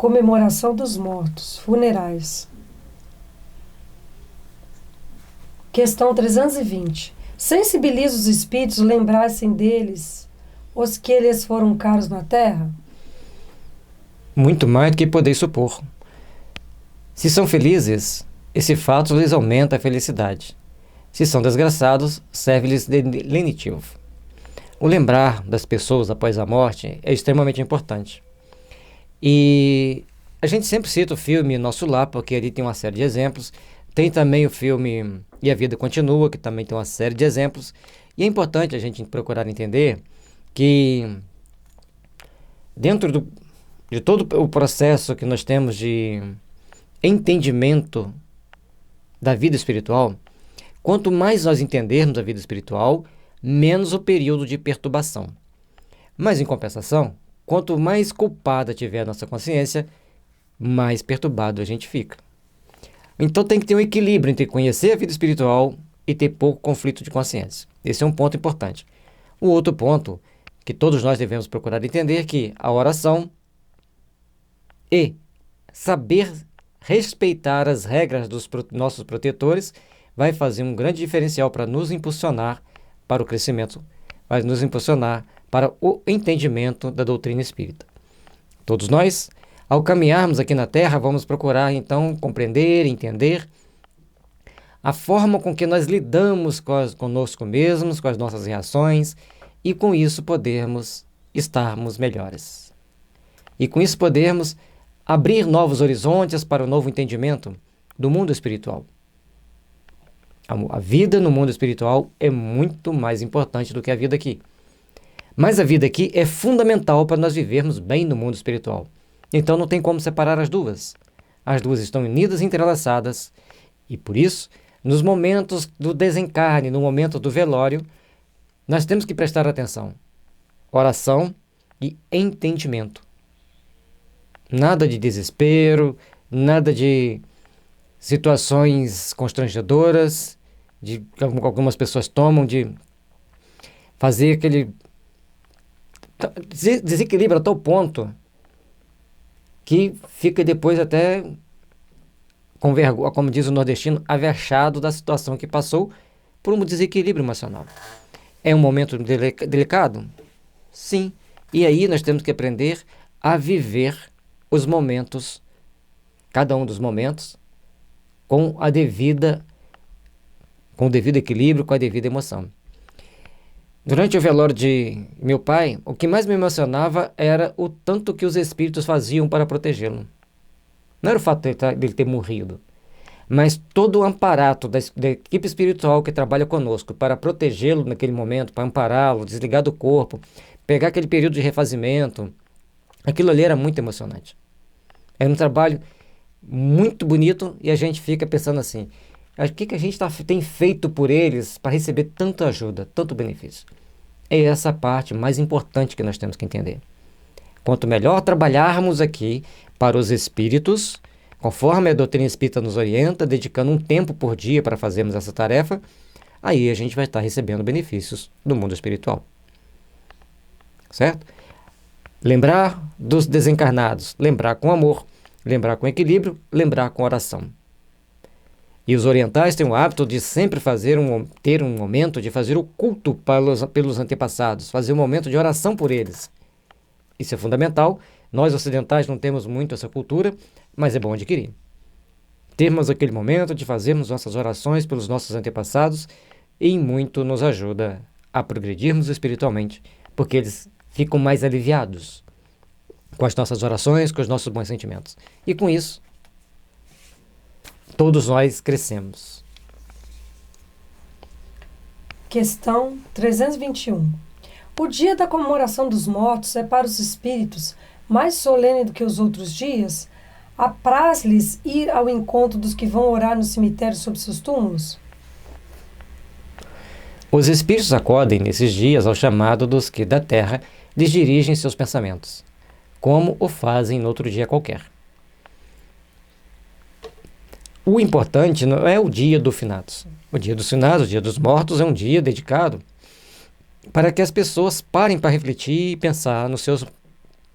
Comemoração dos mortos, funerais. Questão 320. Sensibiliza os espíritos lembrassem deles os que lhes foram caros na terra? Muito mais do que podeis supor. Se são felizes, esse fato lhes aumenta a felicidade. Se são desgraçados, serve-lhes de lenitivo. O lembrar das pessoas após a morte é extremamente importante. E a gente sempre cita o filme Nosso Lar, porque ali tem uma série de exemplos. Tem também o filme E a Vida Continua, que também tem uma série de exemplos. E é importante a gente procurar entender que dentro de todo o processo que nós temos de entendimento da vida espiritual, quanto mais nós entendermos a vida espiritual, menos o período de perturbação. Mas, em compensação, quanto mais culpada tiver a nossa consciência, mais perturbado a gente fica. Então tem que ter um equilíbrio entre conhecer a vida espiritual e ter pouco conflito de consciência. Esse é um ponto importante. O outro ponto que todos nós devemos procurar entender é que a oração e saber respeitar as regras dos nossos protetores vai fazer um grande diferencial para nos impulsionar para o crescimento, vai nos impulsionar para o entendimento da doutrina espírita. Todos nós, ao caminharmos aqui na Terra, vamos procurar então compreender, entender a forma com que nós lidamos conosco mesmos, com as nossas reações, e com isso podermos estarmos melhores. E com isso podermos abrir novos horizontes para o novo entendimento do mundo espiritual. A vida no mundo espiritual é muito mais importante do que a vida aqui. Mas a vida aqui é fundamental para nós vivermos bem no mundo espiritual. Então não tem como separar as duas. As duas estão unidas e entrelaçadas. E por isso, nos momentos do desencarne, no momento do velório, nós temos que prestar atenção. Oração e entendimento. Nada de desespero, nada de situações constrangedoras, de que algumas pessoas tomam, de fazer aquele desequilíbrio a tal ponto que fica depois até com vergonha, como diz o nordestino, avexado da situação que passou por um desequilíbrio emocional. É um momento delicado? Sim. E aí nós temos que aprender a viver os momentos, cada um dos momentos, com o devido equilíbrio, com a devida emoção. Durante o velório de meu pai, o que mais me emocionava era o tanto que os espíritos faziam para protegê-lo. Não era o fato dele ter morrido, mas todo o aparato da equipe espiritual que trabalha conosco para protegê-lo naquele momento, para ampará-lo, desligar do corpo, pegar aquele período de refazimento. Aquilo ali era muito emocionante. Era um trabalho muito bonito e a gente fica pensando assim, o que a gente tem feito por eles para receber tanta ajuda, tanto benefício? É essa parte mais importante que nós temos que entender. Quanto melhor trabalharmos aqui para os espíritos, conforme a doutrina espírita nos orienta, dedicando um tempo por dia para fazermos essa tarefa, aí a gente vai estar recebendo benefícios do mundo espiritual. Certo? Lembrar dos desencarnados, lembrar com amor, lembrar com equilíbrio, lembrar com oração. E os orientais têm o hábito de sempre ter um momento de fazer o culto pelos antepassados, fazer um momento de oração por eles. Isso é fundamental. Nós ocidentais não temos muito essa cultura, mas é bom adquirir. Termos aquele momento de fazermos nossas orações pelos nossos antepassados e muito nos ajuda a progredirmos espiritualmente, porque eles ficam mais aliviados com as nossas orações, com os nossos bons sentimentos. E com isso, todos nós crescemos. Questão 321. O dia da comemoração dos mortos é para os espíritos mais solene do que os outros dias? Apraz-lhes ir ao encontro dos que vão orar no cemitério sob seus túmulos? Os espíritos acodem nesses dias ao chamado dos que da terra lhes dirigem seus pensamentos, como o fazem no outro dia qualquer. O importante não é o dia do finados. O dia dos finados, o dia dos mortos, é um dia dedicado para que as pessoas parem para refletir e pensar nos seus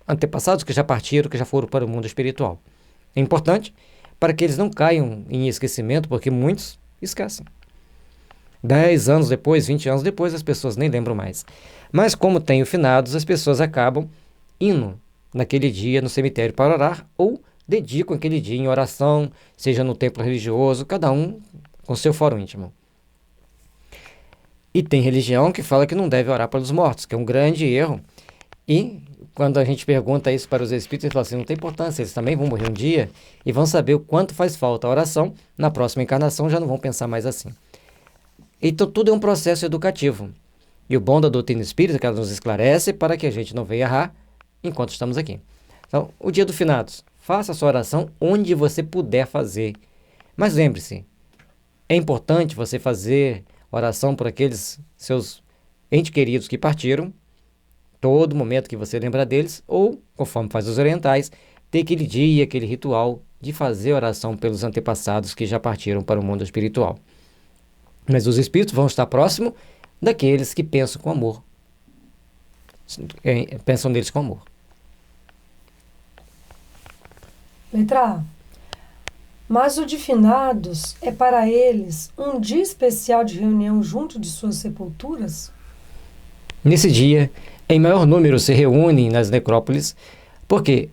antepassados que já partiram, que já foram para o mundo espiritual. É importante para que eles não caiam em esquecimento, porque muitos esquecem. 10 anos depois, 20 anos depois, as pessoas nem lembram mais. Mas como tem o finados, as pessoas acabam indo naquele dia no cemitério para orar ou dedicam aquele dia em oração, seja no templo religioso, cada um com seu fórum íntimo. E tem religião que fala que não deve orar pelos mortos, que é um grande erro. E quando a gente pergunta isso para os espíritos, eles falam assim, não tem importância, eles também vão morrer um dia e vão saber o quanto faz falta a oração, na próxima encarnação já não vão pensar mais assim. Então tudo é um processo educativo. E o bom da doutrina espírita é que ela nos esclarece para que a gente não venha errar enquanto estamos aqui. Então, o dia do finados, faça a sua oração onde você puder fazer. Mas lembre-se, é importante você fazer oração por aqueles seus entes queridos que partiram, todo momento que você lembra deles, ou, conforme faz os orientais, ter aquele dia, aquele ritual de fazer oração pelos antepassados que já partiram para o mundo espiritual. Mas os espíritos vão estar próximos daqueles que pensam com amor. Pensam neles com amor. Letra A. Mas o de finados é para eles um dia especial de reunião junto de suas sepulturas? Nesse dia, em maior número se reúnem nas necrópolis, porque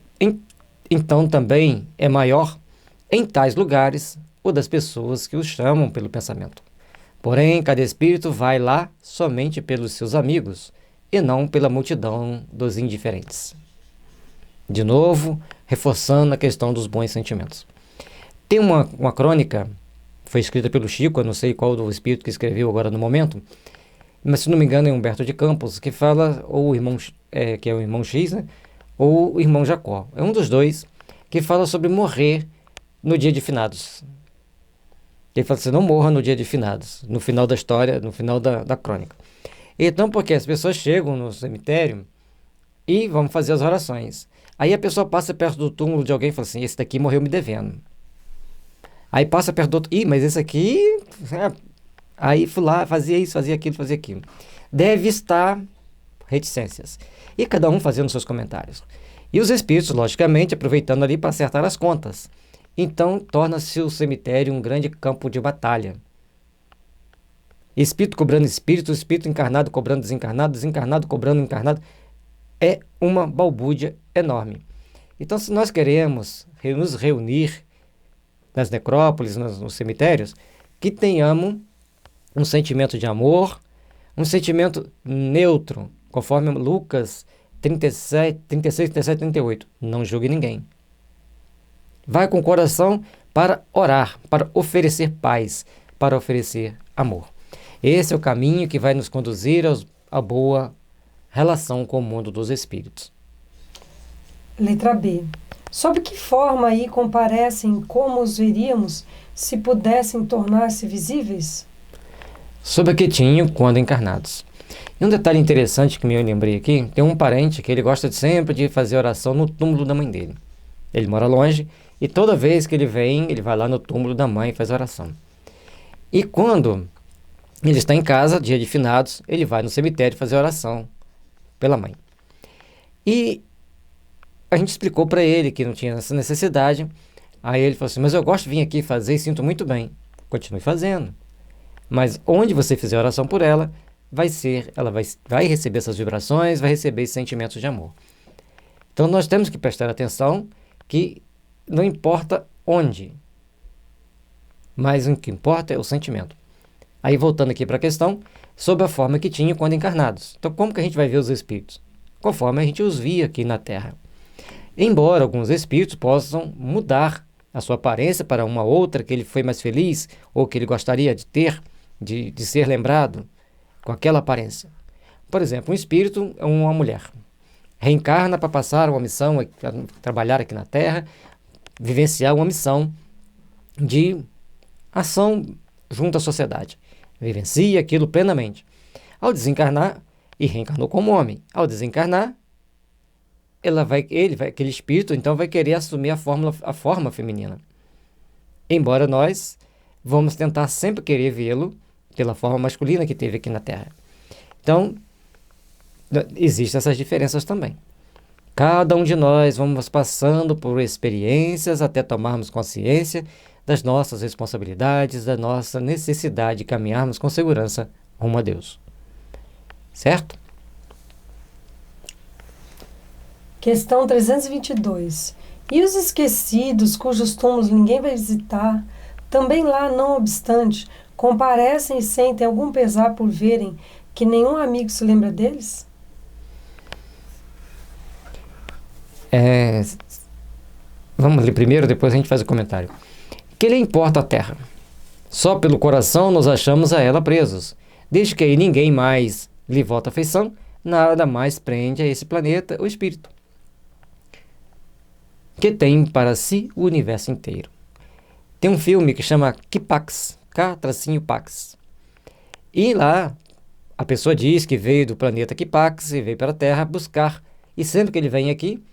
então também é maior em tais lugares o das pessoas que os chamam pelo pensamento. Porém, cada espírito vai lá somente pelos seus amigos e não pela multidão dos indiferentes. De novo, reforçando a questão dos bons sentimentos. Tem uma crônica, foi escrita pelo Chico, eu não sei qual do espírito que escreveu agora no momento, mas se não me engano é Humberto de Campos, que fala, ou o irmão, que é o irmão X, né? Ou o irmão Jacó. É um dos dois que fala sobre morrer no dia de finados. Ele fala assim, não morra no dia de finados, no final da história, no final da crônica. Então, porque as pessoas chegam no cemitério e vão fazer as orações. Aí a pessoa passa perto do túmulo de alguém e fala assim, esse daqui morreu me devendo. Aí passa perto do outro, mas esse aqui... Aí fui lá, fazia isso, fazia aquilo. Deve estar reticências. E cada um fazendo seus comentários. E os espíritos, logicamente, aproveitando ali para acertar as contas. Então, torna-se o cemitério um grande campo de batalha. Espírito cobrando espírito, espírito encarnado cobrando desencarnado, desencarnado cobrando encarnado. É uma balbúrdia enorme. Então, se nós queremos nos reunir nas necrópolis, nos cemitérios, que tenhamos um sentimento de amor, um sentimento neutro, conforme Lucas 36, 37, 38. Não julgue ninguém. Vai com o coração para orar, para oferecer paz, para oferecer amor. Esse é o caminho que vai nos conduzir a boa relação com o mundo dos espíritos. Letra B. Sob que forma aí comparecem como os veríamos se pudessem tornar-se visíveis? Sob a quietinho quando encarnados. E um detalhe interessante que me lembrei aqui, tem um parente que ele gosta sempre de fazer oração no túmulo da mãe dele. Ele mora longe e toda vez que ele vem, ele vai lá no túmulo da mãe e faz oração. E quando ele está em casa, dia de finados, ele vai no cemitério fazer oração pela mãe. E a gente explicou para ele que não tinha essa necessidade. Aí ele falou assim, mas eu gosto de vir aqui fazer e sinto muito bem. Continue fazendo. Mas onde você fizer oração por ela, ela vai receber essas vibrações, vai receber esses sentimentos de amor. Então nós temos que prestar atenção que não importa onde, mas o que importa é o sentimento. Aí voltando aqui para a questão, sobre a forma que tinha quando encarnados. Então como que a gente vai ver os espíritos? Conforme a gente os via aqui na Terra. Embora alguns espíritos possam mudar a sua aparência para uma outra que ele foi mais feliz ou que ele gostaria de ter, de ser lembrado com aquela aparência. Por exemplo, um espírito é uma mulher. Reencarna para passar uma missão, trabalhar aqui na Terra, vivenciar uma missão de ação junto à sociedade. Vivencia aquilo plenamente. Ao desencarnar, e reencarnou como homem, ao desencarnar, aquele espírito então vai querer assumir a forma feminina. Embora nós vamos tentar sempre querer vê-lo pela forma masculina que teve aqui na Terra. Então, existem essas diferenças também. Cada um de nós vamos passando por experiências até tomarmos consciência das nossas responsabilidades, da nossa necessidade de caminharmos com segurança rumo a Deus. Certo? Questão 322. E os esquecidos, cujos túmulos ninguém vai visitar, também lá, não obstante, comparecem e sentem algum pesar por verem que nenhum amigo se lembra deles? Vamos ler primeiro, depois a gente faz o comentário. Que lhe importa a terra? Só pelo coração nos achamos a ela presos. Desde que aí ninguém mais lhe volta afeição, nada mais prende a esse planeta o espírito, que tem para si o universo inteiro. Tem um filme que chama K-Pax, K-Pax. E lá, a pessoa diz que veio do planeta K-Pax e veio para a Terra buscar. E sempre que ele vem aqui,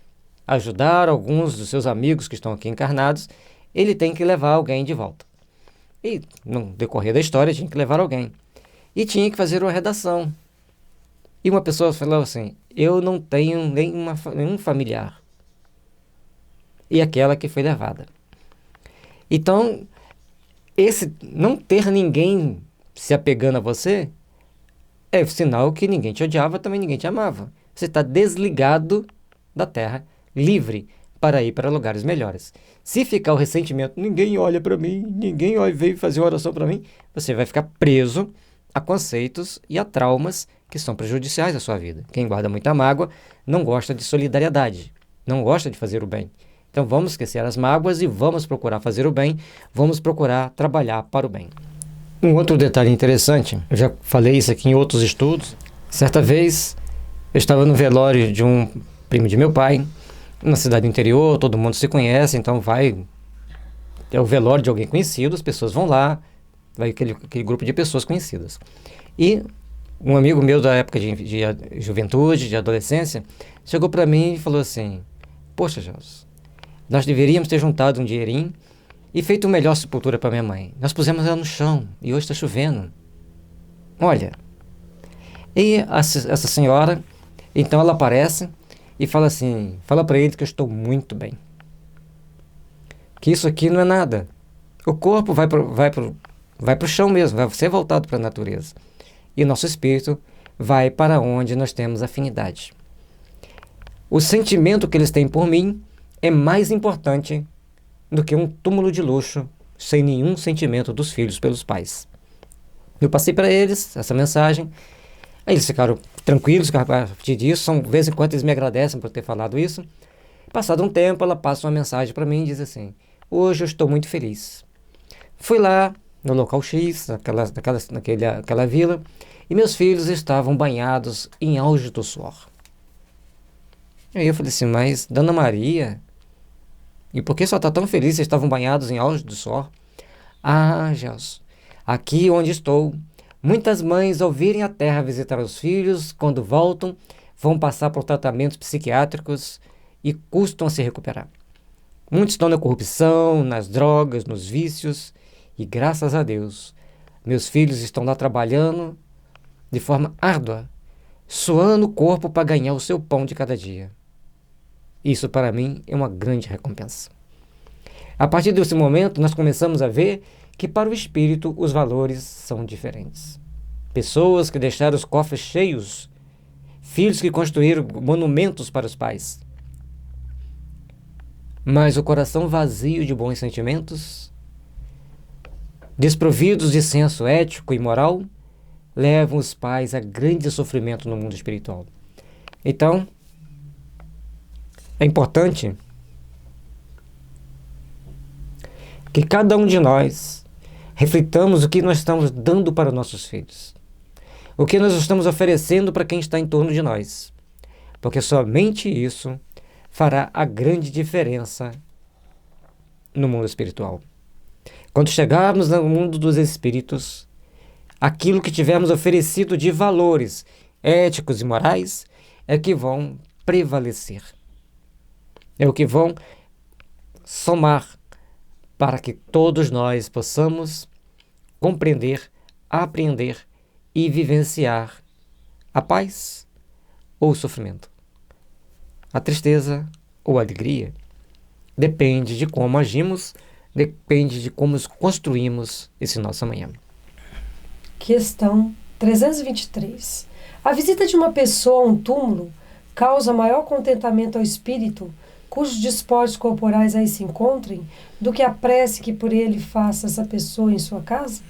ajudar alguns dos seus amigos que estão aqui encarnados, ele tem que levar alguém de volta. E no decorrer da história, tinha que levar alguém. E tinha que fazer uma redação. E uma pessoa falou assim, eu não tenho nenhum familiar. E aquela que foi levada. Então, esse não ter ninguém se apegando a você é sinal que ninguém te odiava, também ninguém te amava. Você está desligado da Terra, livre para ir para lugares melhores. Se ficar o ressentimento, ninguém olha para mim, ninguém veio fazer uma oração para mim, você vai ficar preso a conceitos e a traumas que são prejudiciais à sua vida. Quem guarda muita mágoa não gosta de solidariedade, não gosta de fazer o bem. Então vamos esquecer as mágoas e vamos procurar fazer o bem, vamos procurar trabalhar para o bem. Um outro detalhe interessante, eu já falei isso aqui em outros estudos. Certa vez, eu estava no velório de um primo de meu pai, na cidade do interior, todo mundo se conhece, então é o velório de alguém conhecido, as pessoas vão lá, vai aquele grupo de pessoas conhecidas. E um amigo meu da época de juventude, de adolescência, chegou para mim e falou assim, poxa, Gels, nós deveríamos ter juntado um dinheirinho e feito uma melhor sepultura para minha mãe. Nós pusemos ela no chão e hoje está chovendo. Olha, e essa senhora, então ela aparece e fala assim, fala para ele que eu estou muito bem. Que isso aqui não é nada. O corpo vai pro chão mesmo, vai ser voltado para a natureza. E o nosso espírito vai para onde nós temos afinidade. O sentimento que eles têm por mim é mais importante do que um túmulo de luxo sem nenhum sentimento dos filhos pelos pais. Eu passei para eles essa mensagem, aí eles ficaram tranquilos a partir disso, de vez em quando eles me agradecem por ter falado isso. Passado um tempo, ela passa uma mensagem para mim e diz assim, hoje eu estou muito feliz. Fui lá no local X, naquela vila, e meus filhos estavam banhados em auge do suor. Aí eu falei assim, mas Dona Maria, e por que só está tão feliz? Vocês estavam banhados em auge do suor? Ah, Gelson, aqui onde estou, muitas mães ao virem à terra visitar os filhos, quando voltam, vão passar por tratamentos psiquiátricos e custam a se recuperar. Muitos estão na corrupção, nas drogas, nos vícios, e graças a Deus, meus filhos estão lá trabalhando de forma árdua, suando o corpo para ganhar o seu pão de cada dia. Isso para mim é uma grande recompensa. A partir desse momento, nós começamos a ver que para o espírito os valores são diferentes. Pessoas que deixaram os cofres cheios, filhos que construíram monumentos para os pais. Mas o coração vazio de bons sentimentos, desprovidos de senso ético e moral, levam os pais a grande sofrimento no mundo espiritual. Então, é importante que cada um de nós reflitamos o que nós estamos dando para nossos filhos, o que nós estamos oferecendo para quem está em torno de nós, porque somente isso fará a grande diferença no mundo espiritual. Quando chegarmos no mundo dos espíritos, aquilo que tivermos oferecido de valores éticos e morais é que vão prevalecer. É o que vão somar para que todos nós possamos compreender, apreender e vivenciar a paz ou o sofrimento. a tristeza ou a alegria. Depende de como agimos, depende de como construímos esse nosso amanhã. Questão 323. A visita de uma pessoa a um túmulo causa maior contentamento ao espírito, cujos despojos corporais aí se encontrem, do que a prece que por ele faça essa pessoa em sua casa?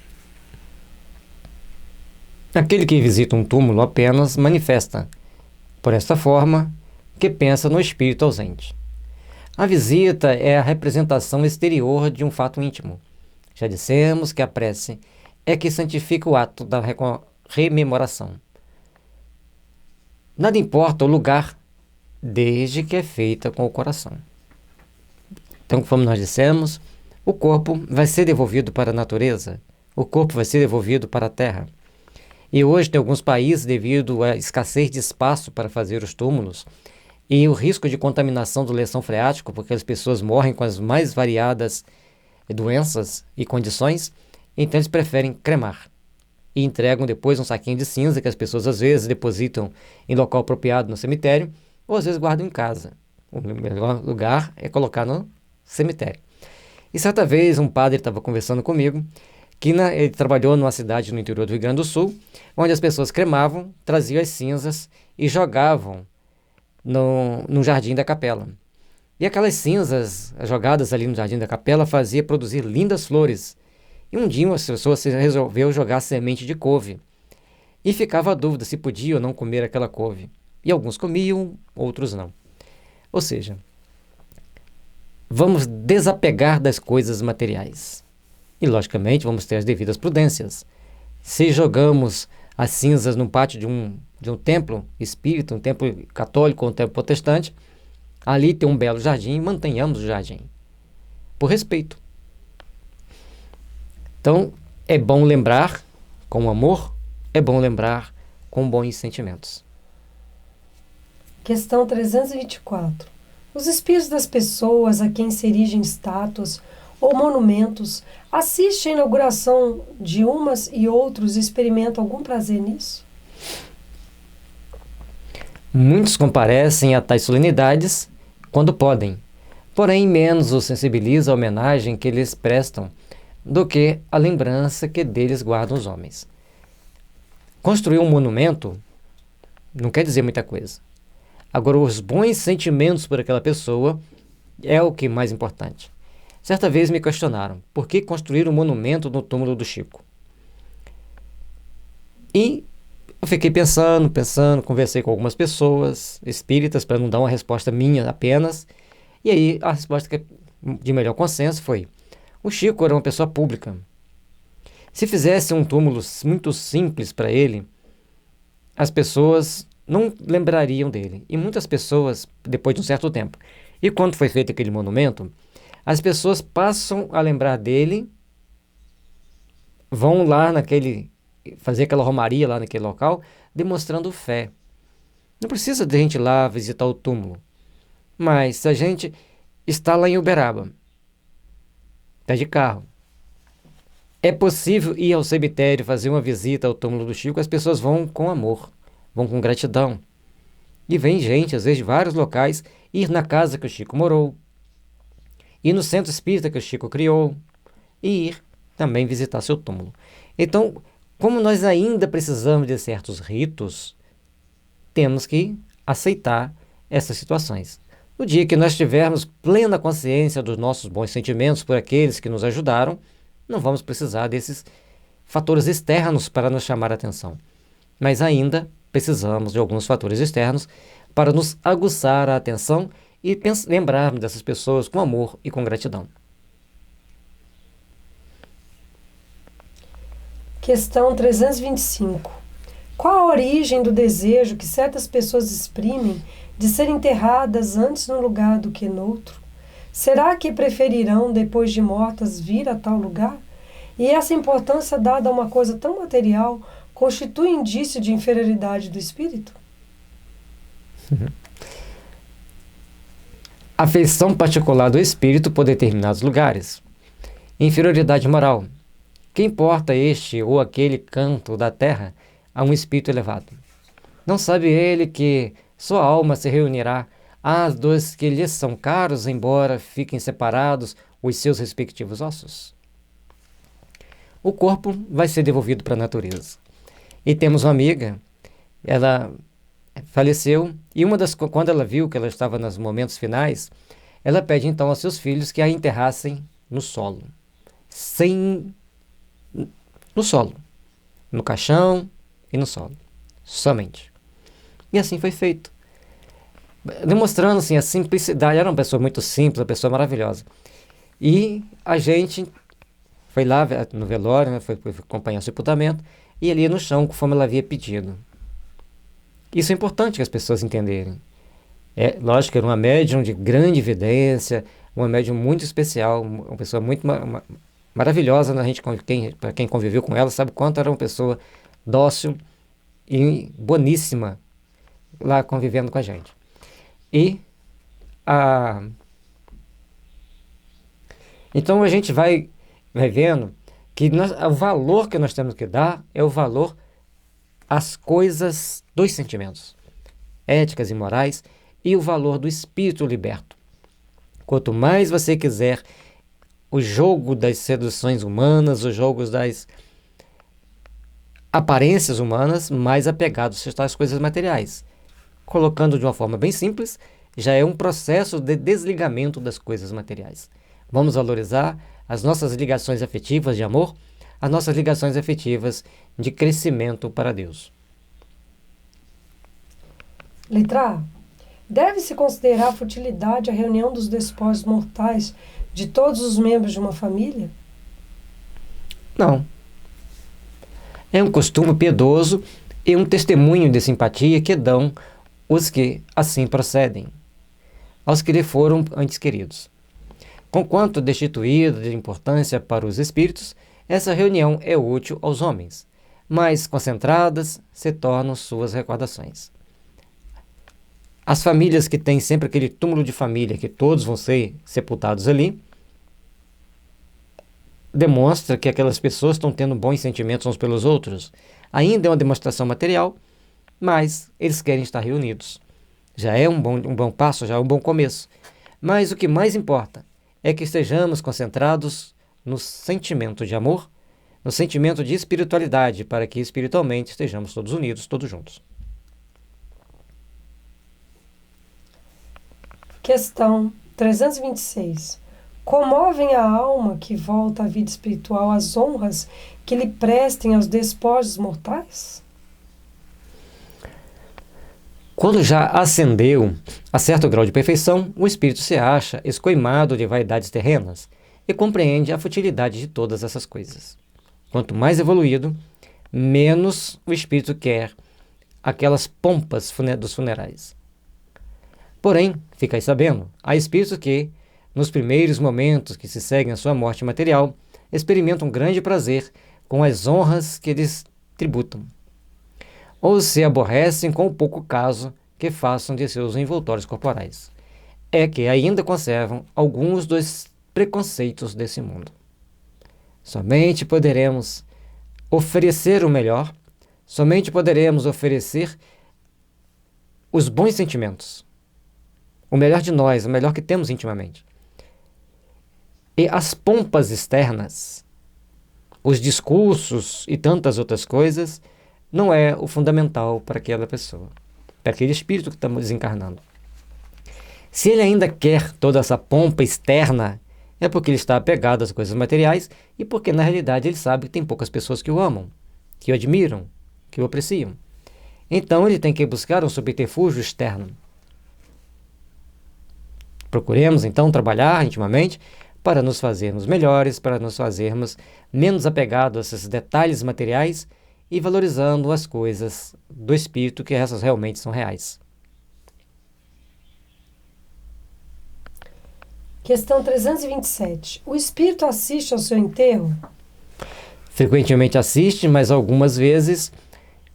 Aquele que visita um túmulo apenas manifesta, por esta forma, que pensa no espírito ausente. A visita é a representação exterior de um fato íntimo. Já dissemos que a prece é que santifica o ato da rememoração. Nada importa o lugar, desde que é feita com o coração. Então, como nós dissemos, o corpo vai ser devolvido para a natureza, o corpo vai ser devolvido para a terra. E hoje tem alguns países, devido à escassez de espaço para fazer os túmulos e o risco de contaminação do lençol freático, porque as pessoas morrem com as mais variadas doenças e condições, então eles preferem cremar e entregam depois um saquinho de cinza que as pessoas às vezes depositam em local apropriado no cemitério ou às vezes guardam em casa. O melhor lugar é colocar no cemitério. E certa vez um padre estava conversando comigo que ele trabalhou numa cidade no interior do Rio Grande do Sul, onde as pessoas cremavam, traziam as cinzas e jogavam no jardim da capela. E aquelas cinzas jogadas ali no jardim da capela fazia produzir lindas flores. E um dia uma pessoa resolveu jogar semente de couve. E ficava a dúvida se podia ou não comer aquela couve. E alguns comiam, outros não. Ou seja, vamos desapegar das coisas materiais. E, logicamente, vamos ter as devidas prudências. Se jogamos as cinzas no pátio de um templo espírita, um templo católico ou um templo protestante, ali tem um belo jardim, mantenhamos o jardim, por respeito. Então, é bom lembrar com amor, é bom lembrar com bons sentimentos. Questão 324. Os espíritos das pessoas a quem se erigem estátuas ou monumentos assistem à inauguração de umas e outros e experimentam algum prazer nisso? Muitos comparecem a tais solenidades quando podem, porém menos os sensibiliza a homenagem que lhes prestam do que a lembrança que deles guardam os homens. Construir um monumento não quer dizer muita coisa. Agora, os bons sentimentos por aquela pessoa é o que é mais importante. Certa vez me questionaram, por que construir um monumento no túmulo do Chico? E eu fiquei pensando, conversei com algumas pessoas espíritas para não dar uma resposta minha apenas. E aí a resposta de melhor consenso foi: o Chico era uma pessoa pública. Se fizesse um túmulo muito simples para ele, as pessoas não lembrariam dele. E muitas pessoas, depois de um certo tempo, e quando foi feito aquele monumento, as pessoas passam a lembrar dele, vão lá fazer aquela romaria lá naquele local, demonstrando fé. Não precisa de a gente ir lá visitar o túmulo. Mas se a gente está lá em Uberaba, está de carro, é possível ir ao cemitério, fazer uma visita ao túmulo do Chico, as pessoas vão com amor, vão com gratidão. E vem gente, às vezes, de vários locais, ir na casa que o Chico morou, ir no centro espírita que o Chico criou, e ir também visitar seu túmulo. Então, como nós ainda precisamos de certos ritos, temos que aceitar essas situações. No dia que nós tivermos plena consciência dos nossos bons sentimentos por aqueles que nos ajudaram, não vamos precisar desses fatores externos para nos chamar a atenção. Mas ainda precisamos de alguns fatores externos para nos aguçar a atenção e lembrarmos dessas pessoas com amor e com gratidão. Questão 325. Qual a origem do desejo que certas pessoas exprimem de serem enterradas antes num lugar do que noutro? Será que preferirão, depois de mortas, vir a tal lugar? E essa importância dada a uma coisa tão material constitui indício de inferioridade do espírito? Afeição particular do espírito por determinados lugares. Inferioridade moral. Que importa este ou aquele canto da terra a um espírito elevado? Não sabe ele que sua alma se reunirá Há dos que lhes são caros, embora fiquem separados os seus respectivos ossos. O corpo vai ser devolvido para a natureza. E temos uma amiga, ela faleceu, e quando ela viu que ela estava nos momentos finais, ela pede então aos seus filhos que a enterrassem no solo. No solo. No caixão e no solo. Somente. E assim foi feito. Demonstrando assim, a simplicidade. Era uma pessoa muito simples, uma pessoa maravilhosa. E a gente foi lá no velório, né, foi acompanhar o sepultamento, e ali no chão, conforme ela havia pedido. Isso é importante que as pessoas entenderem. Lógico que era uma médium de grande evidência, uma médium muito especial, uma pessoa muito maravilhosa. Para quem conviveu com ela, sabe quanto era uma pessoa dócil e boníssima lá convivendo com a gente. Então a gente vai vendo que o valor que nós temos que dar é o valor às coisas dos sentimentos, éticas e morais, e o valor do espírito liberto. Quanto mais você quiser o jogo das seduções humanas, os jogos das aparências humanas, mais apegado você está às coisas materiais. Colocando de uma forma bem simples, já é um processo de desligamento das coisas materiais. Vamos valorizar as nossas ligações afetivas de amor, as nossas ligações afetivas de crescimento para Deus. Letra A. Deve-se considerar a futilidade a reunião dos despojos mortais de todos os membros de uma família? Não. É um costume piedoso e um testemunho de simpatia que dão os que assim procedem, aos que lhe foram antes queridos. Conquanto destituída de importância para os espíritos, essa reunião é útil aos homens, mas concentradas se tornam suas recordações. As famílias que têm sempre aquele túmulo de família, que todos vão ser sepultados ali, demonstra que aquelas pessoas estão tendo bons sentimentos uns pelos outros. Ainda é uma demonstração material, mas eles querem estar reunidos. Já é um bom passo, já é um bom começo. Mas o que mais importa é que estejamos concentrados no sentimento de amor, no sentimento de espiritualidade, para que espiritualmente estejamos todos unidos, todos juntos. Questão 326. Comovem a alma que volta à vida espiritual as honras que lhe prestem aos despojos mortais? Quando já ascendeu a certo grau de perfeição, o espírito se acha escoimado de vaidades terrenas e compreende a futilidade de todas essas coisas. Quanto mais evoluído, menos o espírito quer aquelas pompas dos funerais. Porém, ficai sabendo, há espíritos que, nos primeiros momentos que se seguem à sua morte material, experimentam grande prazer com as honras que lhes tributam, ou se aborrecem com o pouco caso que façam de seus envoltórios corporais. É que ainda conservam alguns dos preconceitos desse mundo. Somente poderemos oferecer o melhor, somente poderemos oferecer os bons sentimentos, o melhor de nós, o melhor que temos intimamente. E as pompas externas, os discursos e tantas outras coisas, não é o fundamental para aquela pessoa, para aquele espírito que estamos desencarnando. Se ele ainda quer toda essa pompa externa, é porque ele está apegado às coisas materiais e porque, na realidade, ele sabe que tem poucas pessoas que o amam, que o admiram, que o apreciam. Então, ele tem que buscar um subterfúgio externo. Procuremos, então, trabalhar intimamente para nos fazermos melhores, para nos fazermos menos apegados a esses detalhes materiais e valorizando as coisas do espírito, que essas realmente são reais. Questão 327. O espírito assiste ao seu enterro? Frequentemente assiste, mas algumas vezes,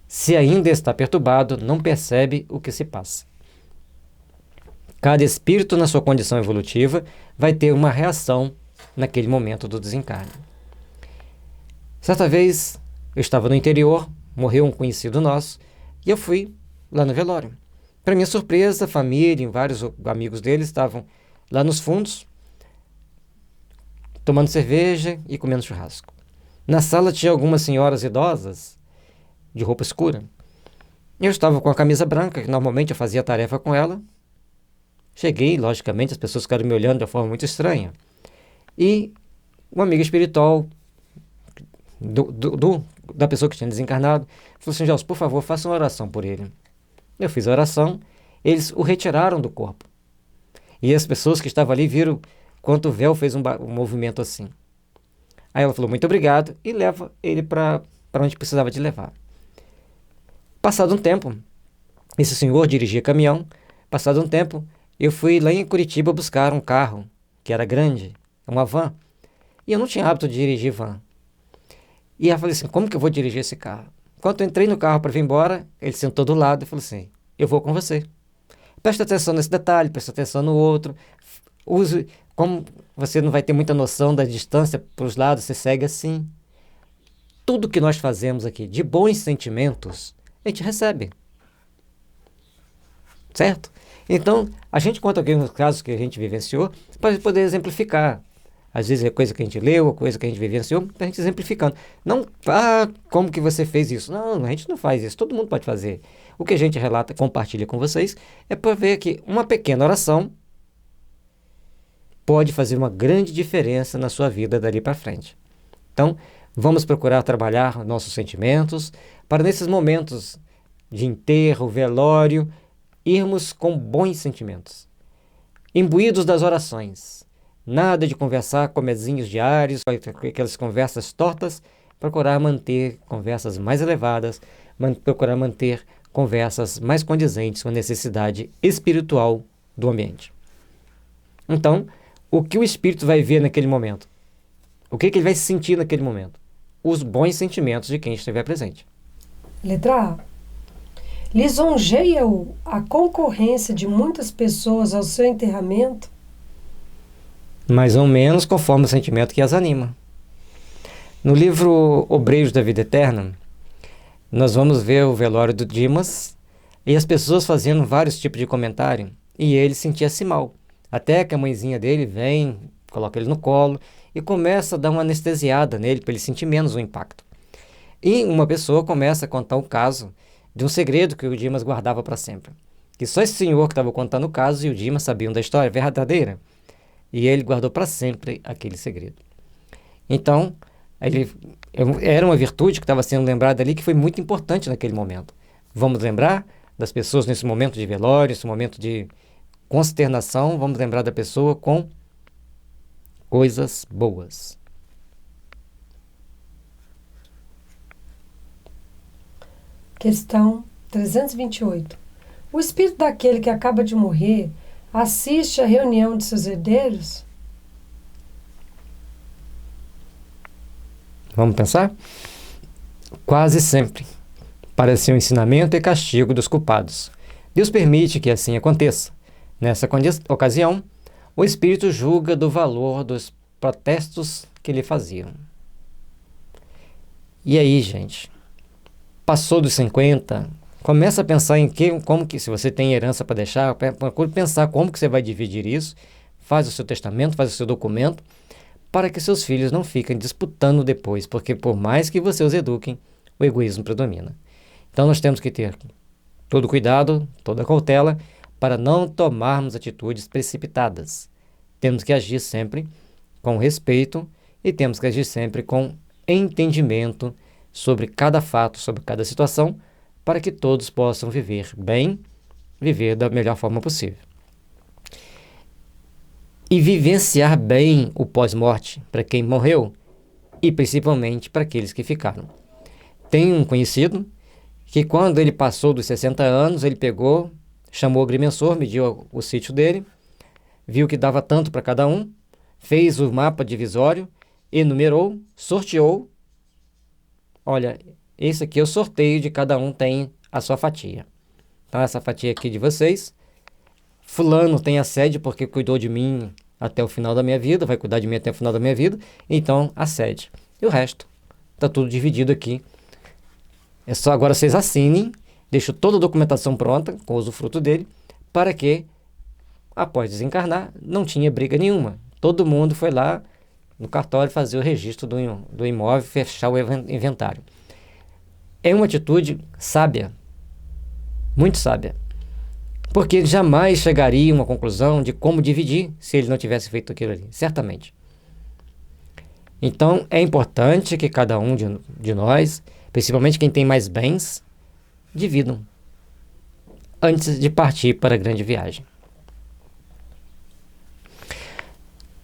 se ainda está perturbado, não percebe o que se passa. Cada espírito, na sua condição evolutiva, vai ter uma reação naquele momento do desencarne. Certa vez, eu estava no interior, morreu um conhecido nosso, e eu fui lá no velório. Para minha surpresa, a família e vários amigos dele estavam lá nos fundos, tomando cerveja e comendo churrasco. Na sala tinha algumas senhoras idosas, de roupa escura. Eu estava com a camisa branca, que normalmente eu fazia tarefa com ela. Cheguei, logicamente, as pessoas ficaram me olhando de uma forma muito estranha. E um amigo espiritual da pessoa que tinha desencarnado falou assim: Gelson, por favor, faça uma oração por ele. Eu fiz a oração, eles o retiraram do corpo. E as pessoas que estavam ali viram quanto o véu fez um movimento assim. Aí ela falou: muito obrigado, e leva ele para onde precisava de levar. Passado um tempo, esse senhor dirigia caminhão. Passado um tempo, eu fui lá em Curitiba buscar um carro, que era grande, uma van. E eu não tinha hábito de dirigir van. E ela falou assim: como que eu vou dirigir esse carro? Quando eu entrei no carro para vir embora, ele sentou do lado e falou assim: eu vou com você. Presta atenção nesse detalhe, presta atenção no outro. Use, como você não vai ter muita noção da distância para os lados, você segue assim. Tudo que nós fazemos aqui de bons sentimentos, a gente recebe. Certo? Então, a gente conta aqui nos casos que a gente vivenciou para poder exemplificar. Às vezes é coisa que a gente leu, coisa que a gente vivenciou, a gente exemplificando. Não, como que você fez isso? Não, a gente não faz isso, todo mundo pode fazer. O que a gente relata, compartilha com vocês, é para ver que uma pequena oração pode fazer uma grande diferença na sua vida dali para frente. Então, vamos procurar trabalhar nossos sentimentos para nesses momentos de enterro, velório, irmos com bons sentimentos, imbuídos das orações. Nada de conversar comezinhos diários, aquelas conversas tortas, procurar manter conversas mais elevadas, procurar manter conversas mais condizentes com a necessidade espiritual do ambiente. Então, o que o espírito vai ver naquele momento? O que ele vai sentir naquele momento? Os bons sentimentos de quem estiver presente. Letra A. Lisonjeia-o a concorrência de muitas pessoas ao seu enterramento? Mais ou menos conforme o sentimento que as anima. No livro Obreiros da Vida Eterna, nós vamos ver o velório do Dimas e as pessoas fazendo vários tipos de comentário e ele sentia-se mal. Até que a mãezinha dele vem, coloca ele no colo e começa a dar uma anestesiada nele para ele sentir menos o impacto. E uma pessoa começa a contar o caso de um segredo que o Dimas guardava para sempre. Que só esse senhor que estava contando o caso e o Dimas sabiam da história verdadeira. E ele guardou para sempre aquele segredo. Então, era uma virtude que estava sendo lembrada ali que foi muito importante naquele momento. Vamos lembrar das pessoas nesse momento de velório, nesse momento de consternação, vamos lembrar da pessoa com coisas boas. Questão 328. O espírito daquele que acaba de morrer assiste à reunião de seus herdeiros? Vamos pensar? Quase sempre. Para ser um ensinamento e castigo dos culpados. Deus permite que assim aconteça. Nessa ocasião, o espírito julga do valor dos protestos que lhe faziam. E aí, gente? Passou dos 50, começa a pensar em como que, se você tem herança para deixar, procure pensar como que você vai dividir isso, faz o seu testamento, faz o seu documento, para que seus filhos não fiquem disputando depois, porque por mais que você os eduquem, o egoísmo predomina. Então nós temos que ter todo cuidado, toda cautela, para não tomarmos atitudes precipitadas. Temos que agir sempre com respeito e temos que agir sempre com entendimento sobre cada fato, sobre cada situação, para que todos possam viver bem, viver da melhor forma possível. E vivenciar bem o pós-morte para quem morreu e principalmente para aqueles que ficaram. Tem um conhecido que quando ele passou dos 60 anos, ele pegou, chamou o agrimensor, mediu o sítio dele, viu que dava tanto para cada um, fez o mapa divisório, enumerou, sorteou. Olha, esse aqui é o sorteio de cada um tem a sua fatia. Então essa fatia aqui de vocês, fulano tem a sede porque cuidou de mim até o final da minha vida, vai cuidar de mim até o final da minha vida, então a sede. E o resto, está tudo dividido aqui. É só agora vocês assinem, deixou toda a documentação pronta, com o usufruto dele, para que, após desencarnar, não tinha briga nenhuma. Todo mundo foi lá no cartório fazer o registro do imóvel, fechar o inventário. É uma atitude sábia, muito sábia, porque ele jamais chegaria a uma conclusão de como dividir se ele não tivesse feito aquilo ali, certamente. Então, é importante que cada um de nós, principalmente quem tem mais bens, dividam antes de partir para a grande viagem.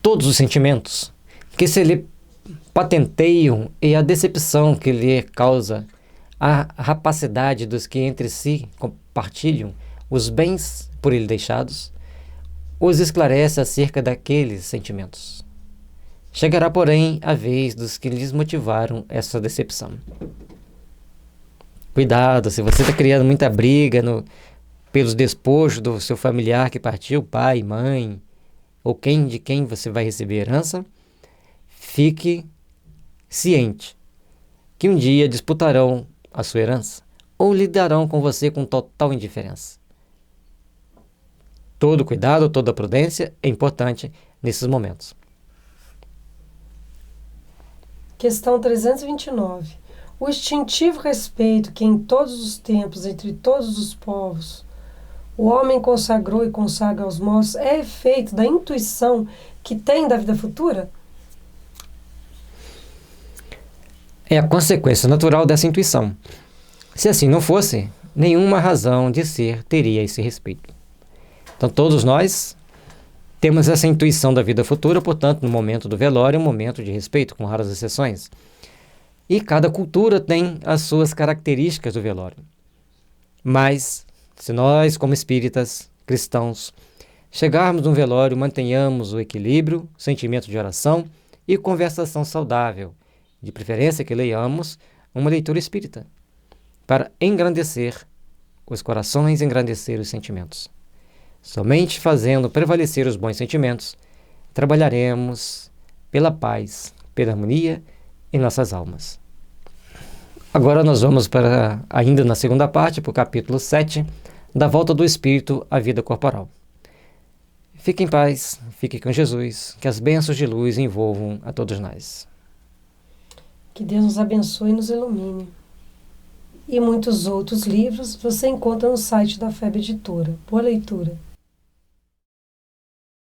Todos os sentimentos que se lhe patenteiam e a decepção que lhe causa a rapacidade dos que entre si compartilham os bens por ele deixados, os esclarece acerca daqueles sentimentos. Chegará, porém, a vez dos que lhes motivaram essa decepção. Cuidado, se você está criando muita briga pelos despojos do seu familiar que partiu, pai, mãe, ou de quem você vai receber herança, fique ciente que um dia disputarão a sua herança ou lidarão com você com total indiferença. Todo cuidado, toda prudência é importante nesses momentos. Questão 329. O instintivo respeito que em todos os tempos, entre todos os povos, o homem consagrou e consagra aos mortos é efeito da intuição que tem da vida futura? É a consequência natural dessa intuição. Se assim não fosse, nenhuma razão de ser teria esse respeito. Então todos nós temos essa intuição da vida futura, portanto, no momento do velório é um momento de respeito, com raras exceções. E cada cultura tem as suas características do velório. Mas, se nós, como espíritas, cristãos, chegarmos num velório, mantenhamos o equilíbrio, sentimento de oração e conversação saudável. De preferência que leiamos uma leitura espírita, para engrandecer os corações, engrandecer os sentimentos. Somente fazendo prevalecer os bons sentimentos, trabalharemos pela paz, pela harmonia em nossas almas. Agora nós vamos ainda na segunda parte, para o capítulo 7, da volta do espírito à vida corporal. Fique em paz, fique com Jesus, que as bênçãos de luz envolvam a todos nós. Que Deus nos abençoe e nos ilumine. E muitos outros livros você encontra no site da FEB Editora. Boa leitura.